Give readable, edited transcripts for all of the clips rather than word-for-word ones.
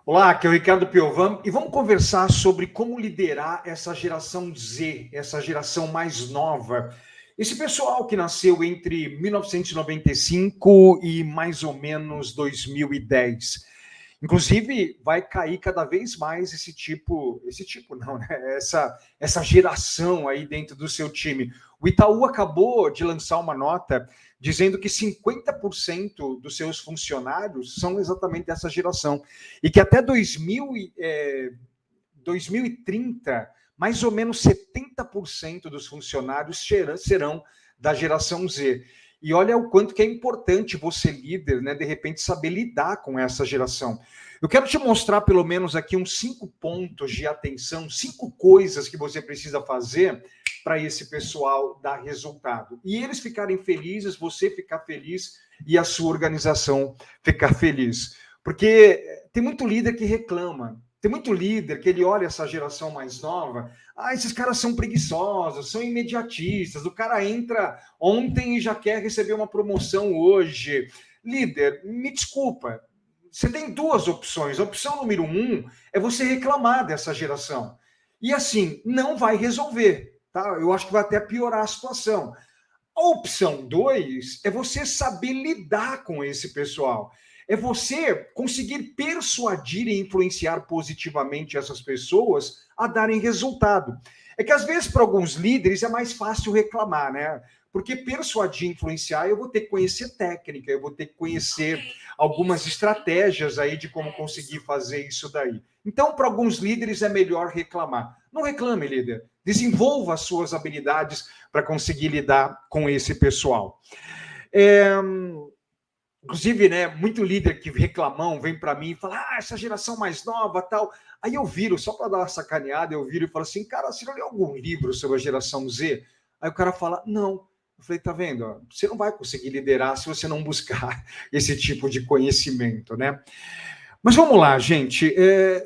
Olá, aqui é o Ricardo Piovan e vamos conversar sobre como liderar essa geração Z, essa geração mais nova. Esse pessoal que nasceu entre 1995 e mais ou menos 2010. Inclusive, vai cair cada vez mais esse tipo não, né? Essa geração aí dentro do seu time. O Itaú acabou de lançar uma nota dizendo que 50% dos seus funcionários são exatamente dessa geração. E que até 2030, mais ou menos 70% dos funcionários serão da geração Z. E olha o quanto que é importante você, líder, né, de repente saber lidar com essa geração. Eu quero te mostrar pelo menos aqui uns 5 pontos de atenção, 5 coisas que você precisa fazer para esse pessoal dar resultado. E eles ficarem felizes, você ficar feliz e a sua organização ficar feliz. Porque tem muito líder que reclama, tem muito líder que ele olha essa geração mais nova, esses caras são preguiçosos, são imediatistas, o cara entra ontem e já quer receber uma promoção hoje. Líder, me desculpa, você tem duas opções. A opção número 1 é você reclamar dessa geração. E assim, não vai resolver, tá? Eu acho que vai até piorar a situação. A opção 2 é você saber lidar com esse pessoal. É você conseguir persuadir e influenciar positivamente essas pessoas a darem resultado. É que às vezes para alguns líderes é mais fácil reclamar, né? Porque persuadir e influenciar, eu vou ter que conhecer técnica, eu vou ter que conhecer algumas estratégias aí de como conseguir fazer isso daí. Então, para alguns líderes é melhor reclamar. Não reclame, líder. Desenvolva as suas habilidades para conseguir lidar com esse pessoal. Inclusive, né, muito líder que reclamam vem para mim e fala, essa geração mais nova, tal. Aí eu viro, só para dar uma sacaneada, eu viro e falo assim, cara, você já leu algum livro sobre a geração Z? Aí o cara fala, não. Eu falei, tá vendo? Você não vai conseguir liderar se você não buscar esse tipo de conhecimento, né? Mas vamos lá, gente.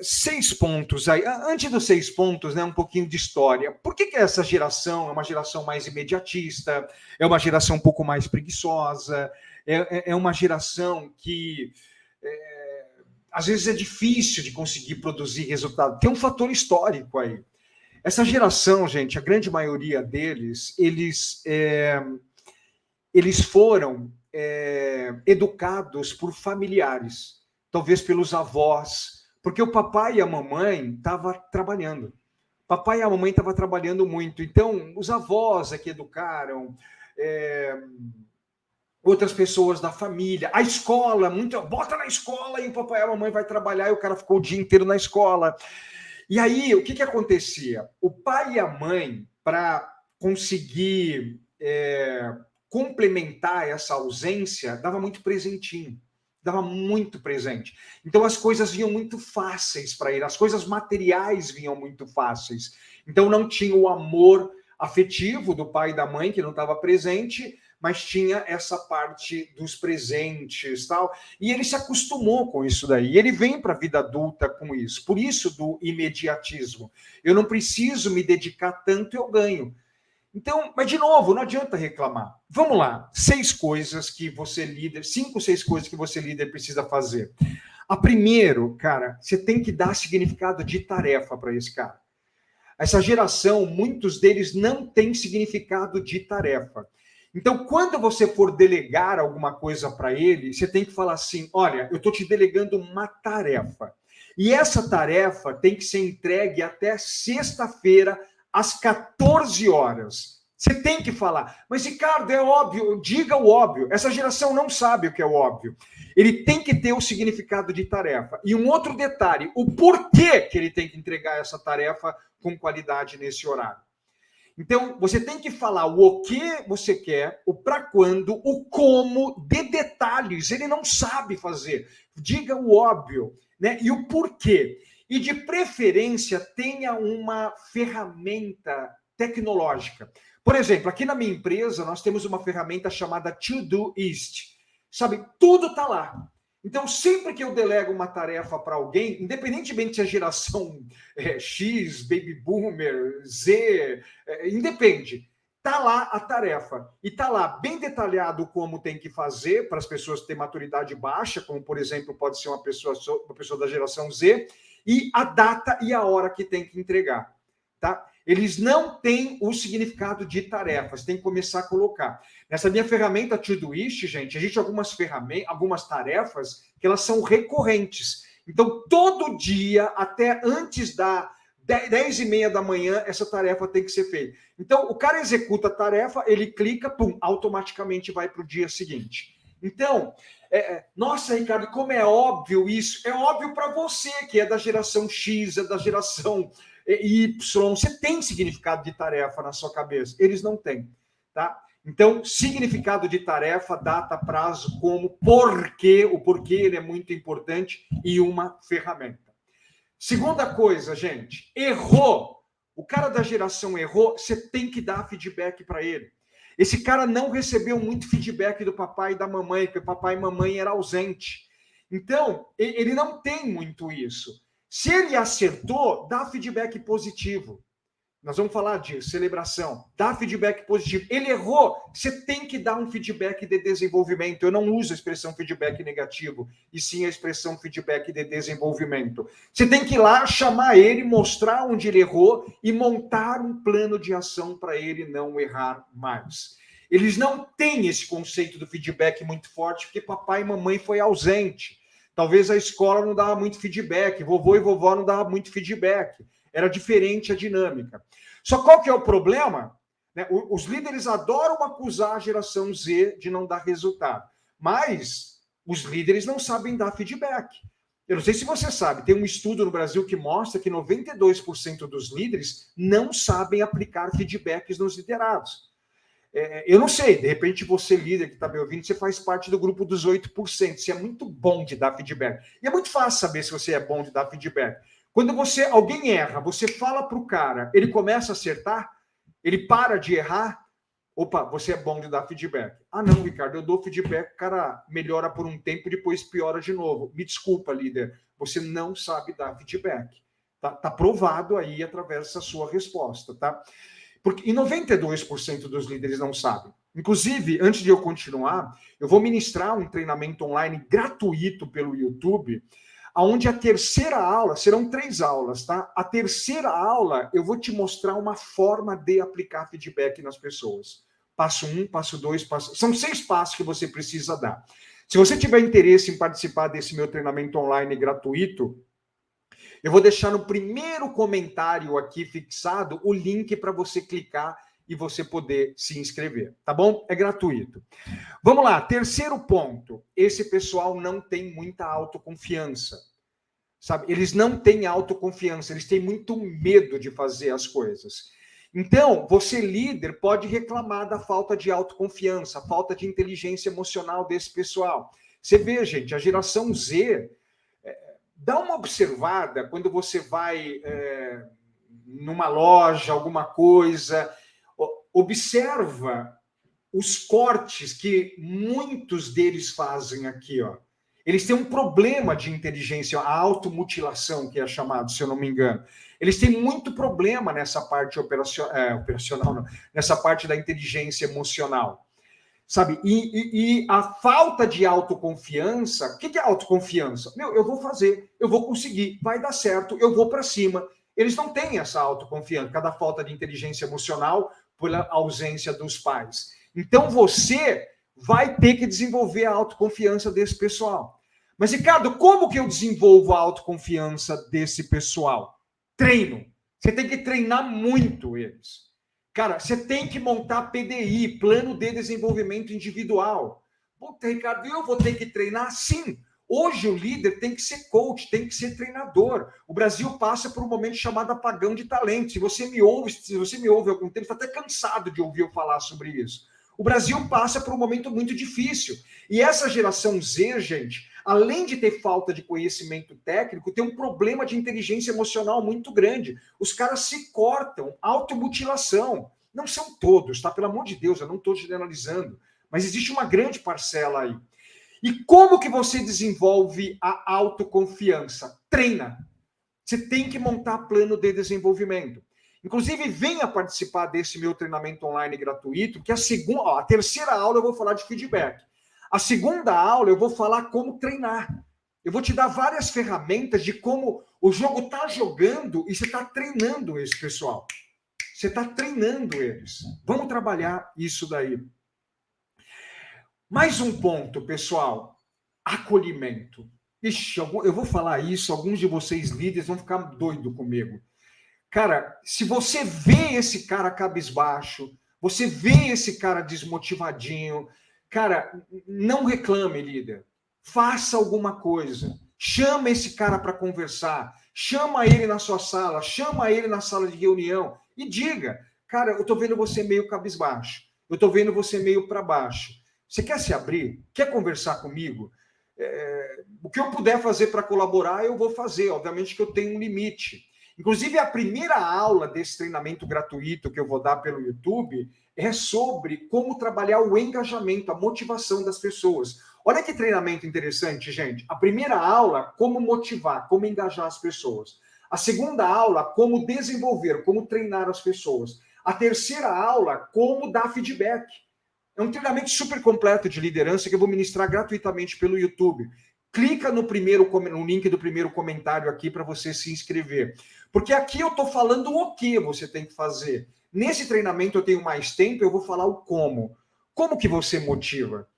6 pontos aí. Antes dos 6 pontos, né, um pouquinho de história. Por que essa geração é uma geração mais imediatista? É uma geração um pouco mais preguiçosa? É uma geração que às vezes é difícil de conseguir produzir resultado. Tem um fator histórico aí. Essa geração, gente, a grande maioria deles, eles foram educados por familiares, talvez pelos avós, porque o papai e a mamãe estavam trabalhando. Papai e a mamãe estavam trabalhando muito, então os avós é que educaram, outras pessoas da família, a escola, muito, bota na escola e o papai e a mamãe vai trabalhar e o cara ficou o dia inteiro na escola. E aí, o que acontecia? O pai e a mãe, para conseguir complementar essa ausência, dava muito presentinho, dava muito presente. Então as coisas vinham muito fáceis para ele, as coisas materiais vinham muito fáceis. Então não tinha o amor afetivo do pai e da mãe, que não estava presente, mas tinha essa parte dos presentes, tal. E ele se acostumou com isso daí. E ele vem para a vida adulta com isso. Por isso do imediatismo. Eu não preciso me dedicar tanto, eu ganho. Então, mas de novo, não adianta reclamar. Vamos lá, 6 coisas que você líder, 5, 6 coisas que você líder precisa fazer. A primeiro, cara, você tem que dar significado de tarefa para esse cara. Essa geração, muitos deles não têm significado de tarefa. Então, quando você for delegar alguma coisa para ele, você tem que falar assim: olha, eu estou te delegando uma tarefa. E essa tarefa tem que ser entregue até sexta-feira, às 14 horas. Você tem que falar. Mas, Ricardo, é óbvio, diga o óbvio. Essa geração não sabe o que é o óbvio. Ele tem que ter o significado de tarefa. E um outro detalhe, o porquê que ele tem que entregar essa tarefa com qualidade nesse horário. Então, você tem que falar o que você quer, o para quando, o como, de detalhes. Ele não sabe fazer. Diga o óbvio, né? E o porquê. E, de preferência, tenha uma ferramenta tecnológica. Por exemplo, aqui na minha empresa, nós temos uma ferramenta chamada Todoist. Sabe, tudo está lá. Então, sempre que eu delego uma tarefa para alguém, independentemente se é geração X, Baby Boomer, Z, independe. tá lá a tarefa. E tá lá bem detalhado como tem que fazer para as pessoas terem maturidade baixa, como, por exemplo, pode ser uma pessoa da geração Z, e a data e a hora que tem que entregar. Tá? Eles não têm o significado de tarefas, tem que começar a colocar. Nessa minha ferramenta Todoist, gente, a gente tem algumas tarefas que elas são recorrentes. Então, todo dia, até antes da 10h30 da manhã, essa tarefa tem que ser feita. Então, o cara executa a tarefa, ele clica, pum, automaticamente vai para o dia seguinte. Então, nossa, Ricardo, como é óbvio isso? É óbvio para você, que é da geração X, é da geração Y. Você tem significado de tarefa na sua cabeça. Eles não têm, tá? Então, significado de tarefa, data, prazo, como, porquê, o porquê ele é muito importante e uma ferramenta. Segunda coisa, gente, errou. O cara da geração errou, você tem que dar feedback para ele. Esse cara não recebeu muito feedback do papai e da mamãe, porque papai e mamãe eram ausentes. Então, ele não tem muito isso. Se ele acertou, dá feedback positivo. Nós vamos falar disso, celebração. Dá feedback positivo. Ele errou, você tem que dar um feedback de desenvolvimento. Eu não uso a expressão feedback negativo, e sim a expressão feedback de desenvolvimento. Você tem que ir lá, chamar ele, mostrar onde ele errou e montar um plano de ação para ele não errar mais. Eles não têm esse conceito do feedback muito forte, porque papai e mamãe foi ausente. Talvez a escola não dava muito feedback, vovô e vovó não davam muito feedback. Era diferente a dinâmica. Só qual que é o problema? Os líderes adoram acusar a geração Z de não dar resultado, mas os líderes não sabem dar feedback. Eu não sei se você sabe, tem um estudo no Brasil que mostra que 92% dos líderes não sabem aplicar feedbacks nos liderados. Eu não sei, de repente você, líder que está me ouvindo, você faz parte do grupo dos 8%. Você é muito bom de dar feedback. E é muito fácil saber se você é bom de dar feedback. Quando alguém erra, você fala para o cara, ele começa a acertar, ele para de errar, opa, você é bom de dar feedback. Ah, não, Ricardo, eu dou feedback, o cara melhora por um tempo e depois piora de novo. Me desculpa, líder, você não sabe dar feedback. Tá provado aí através dessa sua resposta, tá? Porque 92% dos líderes não sabem. Inclusive, antes de eu continuar, eu vou ministrar um treinamento online gratuito pelo YouTube, onde a terceira aula, serão 3 aulas, tá? A terceira aula, eu vou te mostrar uma forma de aplicar feedback nas pessoas. Passo 1, passo 2, são 6 passos que você precisa dar. Se você tiver interesse em participar desse meu treinamento online gratuito, eu vou deixar no primeiro comentário aqui fixado o link para você clicar e você poder se inscrever, tá bom? É gratuito. Vamos lá, terceiro ponto. Esse pessoal não tem muita autoconfiança, sabe? Eles não têm autoconfiança, eles têm muito medo de fazer as coisas. Então, você, líder, pode reclamar da falta de autoconfiança, falta de inteligência emocional desse pessoal. Você vê, gente, a geração Z, dá uma observada quando você vai numa loja, alguma coisa, observa os cortes que muitos deles fazem aqui, ó. Eles têm um problema de inteligência, a automutilação, que é chamado, se eu não me engano. Eles têm muito problema nessa parte operacional, não, nessa parte da inteligência emocional. Sabe? E a falta de autoconfiança, o que é autoconfiança? Eu vou fazer, eu vou conseguir, vai dar certo, eu vou para cima. Eles não têm essa autoconfiança, cada falta de inteligência emocional pela ausência dos pais. Então você vai ter que desenvolver a autoconfiança desse pessoal. Mas, Ricardo, como que eu desenvolvo a autoconfiança desse pessoal? Treino. Você tem que treinar muito eles. Cara, você tem que montar PDI, Plano de Desenvolvimento Individual. Puta, Ricardo, eu vou ter que treinar? Sim. Hoje o líder tem que ser coach, tem que ser treinador. O Brasil passa por um momento chamado apagão de talento. Se você me ouve há algum tempo, está até cansado de ouvir eu falar sobre isso. O Brasil passa por um momento muito difícil. E essa geração Z, gente, além de ter falta de conhecimento técnico, tem um problema de inteligência emocional muito grande. Os caras se cortam, automutilação. Não são todos, tá? Pelo amor de Deus, eu não estou generalizando. Mas existe uma grande parcela aí. E como que você desenvolve a autoconfiança? Treina. Você tem que montar plano de desenvolvimento. Inclusive, venha participar desse meu treinamento online gratuito, que a terceira aula eu vou falar de feedback. A segunda aula eu vou falar como treinar. Eu vou te dar várias ferramentas de como o jogo está jogando e você está treinando esse pessoal. Você está treinando eles. Vamos trabalhar isso daí. Mais um ponto, pessoal. Acolhimento. Ixi, eu vou falar isso, alguns de vocês líderes vão ficar doidos comigo. Cara, se você vê esse cara cabisbaixo, você vê esse cara desmotivadinho, cara, não reclame, líder. Faça alguma coisa. Chama esse cara para conversar. Chama ele na sua sala, chama ele na sala de reunião e diga, cara, eu tô vendo você meio cabisbaixo. Eu tô vendo você meio para baixo. Você quer se abrir? Quer conversar comigo? O que eu puder fazer para colaborar, eu vou fazer. Obviamente que eu tenho um limite. Inclusive, a primeira aula desse treinamento gratuito que eu vou dar pelo YouTube é sobre como trabalhar o engajamento, a motivação das pessoas. Olha que treinamento interessante, gente. A primeira aula, como motivar, como engajar as pessoas. A segunda aula, como desenvolver, como treinar as pessoas. A terceira aula, como dar feedback. É um treinamento super completo de liderança que eu vou ministrar gratuitamente pelo YouTube. Clica no link do primeiro comentário aqui para você se inscrever. Porque aqui eu estou falando o que você tem que fazer. Nesse treinamento eu tenho mais tempo, eu vou falar o como. Como que você motiva?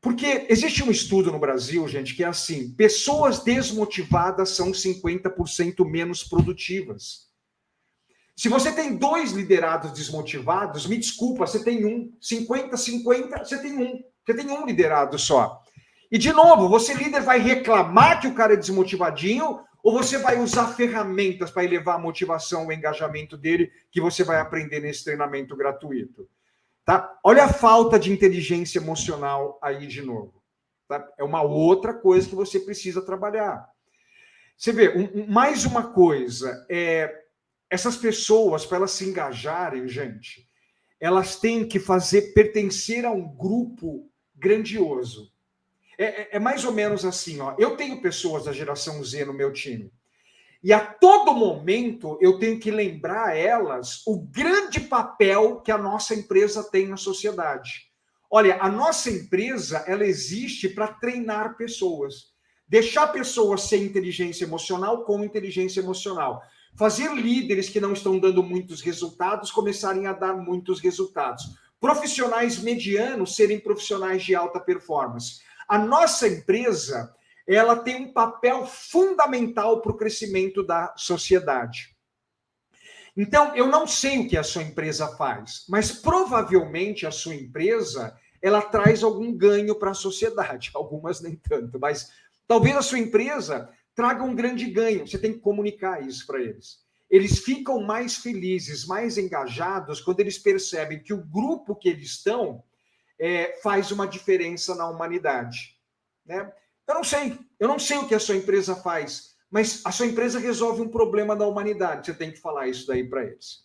Porque existe um estudo no Brasil, gente, que é assim, pessoas desmotivadas são 50% menos produtivas. Se você tem 2 liderados desmotivados, me desculpa, você tem um. 50-50, você tem um. Você tem um liderado só. E, de novo, você, líder, vai reclamar que o cara é desmotivadinho ou você vai usar ferramentas para elevar a motivação, o engajamento dele, que você vai aprender nesse treinamento gratuito? Tá? Olha a falta de inteligência emocional aí de novo. Tá? É uma outra coisa que você precisa trabalhar. Você vê, mais uma coisa, essas pessoas, para elas se engajarem, gente, elas têm que pertencer a um grupo grandioso. É mais ou menos assim, ó. Eu tenho pessoas da geração Z no meu time. E a todo momento eu tenho que lembrar a elas o grande papel que a nossa empresa tem na sociedade. Olha, a nossa empresa, ela existe para treinar pessoas. Deixar pessoas sem inteligência emocional com inteligência emocional. Fazer líderes que não estão dando muitos resultados começarem a dar muitos resultados. Profissionais medianos serem profissionais de alta performance. A nossa empresa, ela tem um papel fundamental para o crescimento da sociedade. Então, eu não sei o que a sua empresa faz, mas provavelmente a sua empresa, ela traz algum ganho para a sociedade. Algumas nem tanto, mas talvez a sua empresa traga um grande ganho. Você tem que comunicar isso para eles. Eles ficam mais felizes, mais engajados quando eles percebem que o grupo que eles estão faz uma diferença na humanidade, né? Eu não sei o que a sua empresa faz, mas a sua empresa resolve um problema da humanidade. Você tem que falar isso daí para eles.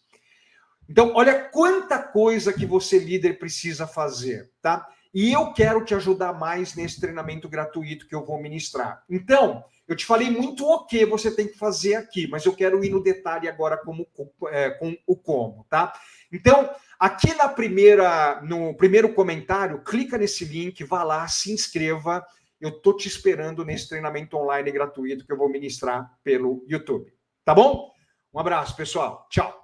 Então, olha quanta coisa que você, líder, precisa fazer, tá? E eu quero te ajudar mais nesse treinamento gratuito que eu vou ministrar. Então, eu te falei muito o que você tem que fazer aqui, mas eu quero ir no detalhe agora com o como, tá? Então, aqui no primeiro comentário, clica nesse link, vá lá, se inscreva. Eu estou te esperando nesse treinamento online gratuito que eu vou ministrar pelo YouTube. Tá bom? Um abraço, pessoal. Tchau.